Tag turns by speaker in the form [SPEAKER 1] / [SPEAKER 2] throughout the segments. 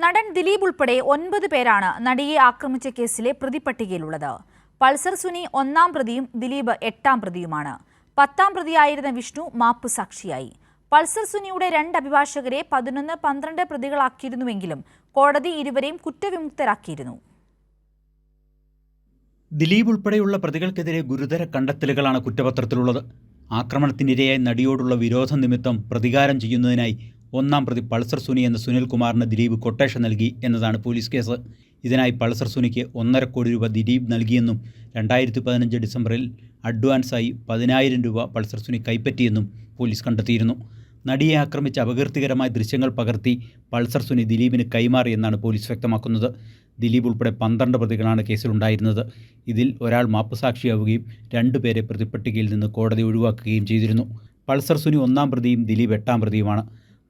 [SPEAKER 1] നടൻ ദിലീപ് ഉൾപ്പെടെ 9 പേരാണ് നടിയെ ആക്രമിച്ച കേസിലെ പ്രതിപട്ടികയിലുള്ളത്. പൾസർ സുനി 1-ാം പ്രതിയും ദിലീപ് 8-ാം പ്രതിയുമാണ്. 10-ാം പ്രതിയായിരുന്ന വിഷ്ണു മാപ്പ് സാക്ഷിയായി. പൾസർ സുനിയുടെ 2 അഭിഭാഷകരെ 11, 12 പ്രതികളാക്കിയിരുന്നുവെങ്കിലും കോടതി ഇരുവരെയും കുറ്റവിമുക്തരാക്കിയിരുന്നു.
[SPEAKER 2] ദിലീപ് ഉൾപ്പെടെയുള്ള പ്രതികൾക്കെതിരെ ഗുരുതര കണ്ടെത്തലുകളാണ് കുറ്റപത്രത്തിലുള്ളത്. ആക്രമണത്തിനിരയായ നടിയോടുള്ള വിരോധം നിമിത്തം പ്രതികാരം ചെയ്യുന്നതിനായി 1-ാം പ്രതി പൾസർ സുനി എന്ന സുനിൽകുമാറിന് ദിലീപ് കൊട്ടേഷൻ നൽകി എന്നതാണ് പോലീസ് കേസ്. ഇതിനായി പൾസർ സുനിക്ക് 1.5 കോടി രൂപ ദിലീപ് നൽകിയെന്നും 2015 ഡിസംബറിൽ അഡ്വാൻസായി 10,000 രൂപ പൾസർ സുനി കൈപ്പറ്റിയെന്നും പോലീസ് കണ്ടെത്തിയിരുന്നു. നടിയെ ആക്രമിച്ച അപകീർത്തികരമായ ദൃശ്യങ്ങൾ പകർത്തി പൾസർ സുനി ദിലീപിന് കൈമാറിയെന്നാണ് പോലീസ് വ്യക്തമാക്കുന്നത്. ദിലീപ് ഉൾപ്പെടെ 12 പ്രതികളാണ് കേസിലുണ്ടായിരുന്നത്. ഇതിൽ ഒരാൾ മാപ്പുസാക്ഷിയാവുകയും 2 പേരെ പ്രതിപ്പട്ടികയിൽ നിന്ന് കോടതി ഒഴിവാക്കുകയും ചെയ്തിരുന്നു. പൾസർ സുനി 1-ാം പ്രതിയും ദിലീപ് 8-ാം പ്രതിയുമാണ്.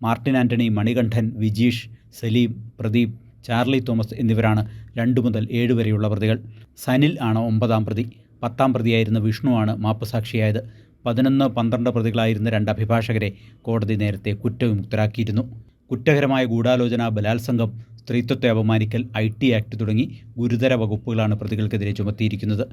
[SPEAKER 2] Martin Antony, Manikandan, Vijeesh, Saleem, Pradeep, Charlie Thomas എന്നിവരാണ് 2 മുതൽ 7 വരെയുള്ള പ്രതികൾ. സനിൽ ആണ് 9-ാം പ്രതി. 10-ാം പ്രതിയായിരുന്ന വിഷ്ണു ആണ് മാപ്പുസാക്ഷിയായത്. 11, 12 പ്രതികളായിരുന്ന 2 അഭിഭാഷകരെ കോടതി നേരത്തെ കുറ്റവിമുക്തരാക്കിയിരുന്നു. കുറ്റകരമായ ഗൂഢാലോചന, ബലാത്സംഗം, സ്ത്രീത്വത്തെ അപമാനിക്കൽ, IT ആക്ട് തുടങ്ങി ഗുരുതര വകുപ്പുകളാണ് പ്രതികൾക്കെതിരെ ചുമത്തിയിരിക്കുന്നത്.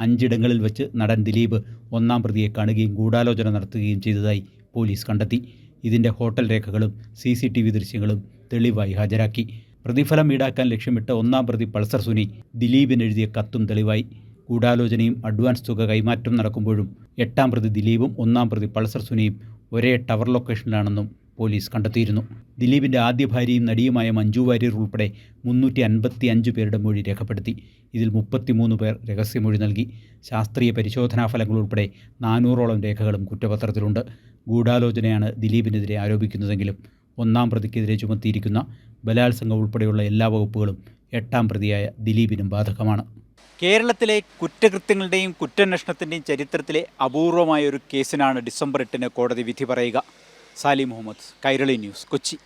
[SPEAKER 2] 5 ഇടങ്ങളിൽ വെച്ച് നടൻ ദിലീപ് 1-ാം പ്രതിയെ കാണുകയും ഗൂഢാലോചന നടത്തുകയും ചെയ്തതായി പോലീസ് കണ്ടെത്തി. ഇതിൻ്റെ ഹോട്ടൽ രേഖകളും CCTV ദൃശ്യങ്ങളും തെളിവായി ഹാജരാക്കി. പ്രതിഫലം ഈടാക്കാൻ ലക്ഷ്യമിട്ട് 1-ാം പ്രതി പൾസർ സുനി ദിലീപിന് എഴുതിയ കത്തും തെളിവായി. ഗൂഢാലോചനയും അഡ്വാൻസ് തുക കൈമാറ്റം നടക്കുമ്പോഴും 8-ാം പ്രതി ദിലീപും 1-ാം പ്രതി പൾസർ സുനിയും ഒരേ ടവർ ലൊക്കേഷനിലാണെന്നും പോലീസ് കണ്ടെത്തിയിരുന്നു. ദിലീപിൻ്റെ ആദ്യ ഭാര്യയും നടിയുമായ മഞ്ജു വാര്യർ ഉൾപ്പെടെ 355 പേരുടെ മൊഴി രേഖപ്പെടുത്തി. ഇതിൽ 33 പേർ രഹസ്യമൊഴി നൽകി. ശാസ്ത്രീയ പരിശോധനാ ഫലങ്ങൾ ഉൾപ്പെടെ 400ഓളം രേഖകളും കുറ്റപത്രത്തിലുണ്ട്. ഗൂഢാലോചനയാണ് ദിലീപിനെതിരെ ആരോപിക്കുന്നതെങ്കിലും 1-ാം പ്രതിക്കെതിരെ ചുമത്തിയിരിക്കുന്ന ബലാത്സംഗം ഉൾപ്പെടെയുള്ള എല്ലാ വകുപ്പുകളും 8-ാം പ്രതിയായ ദിലീപിനും ബാധകമാണ്. കേരളത്തിലെ കുറ്റകൃത്യങ്ങളുടെയും കുറ്റാന്വേഷണത്തിൻ്റെയും ചരിത്രത്തിലെ അപൂർവമായ ഒരു കേസിനാണ് ഡിസംബർ 8-ന് കോടതി വിധി പറയുക. സാലി മുഹമ്മദ്, കൈരളി ന്യൂസ്, കൊച്ചി.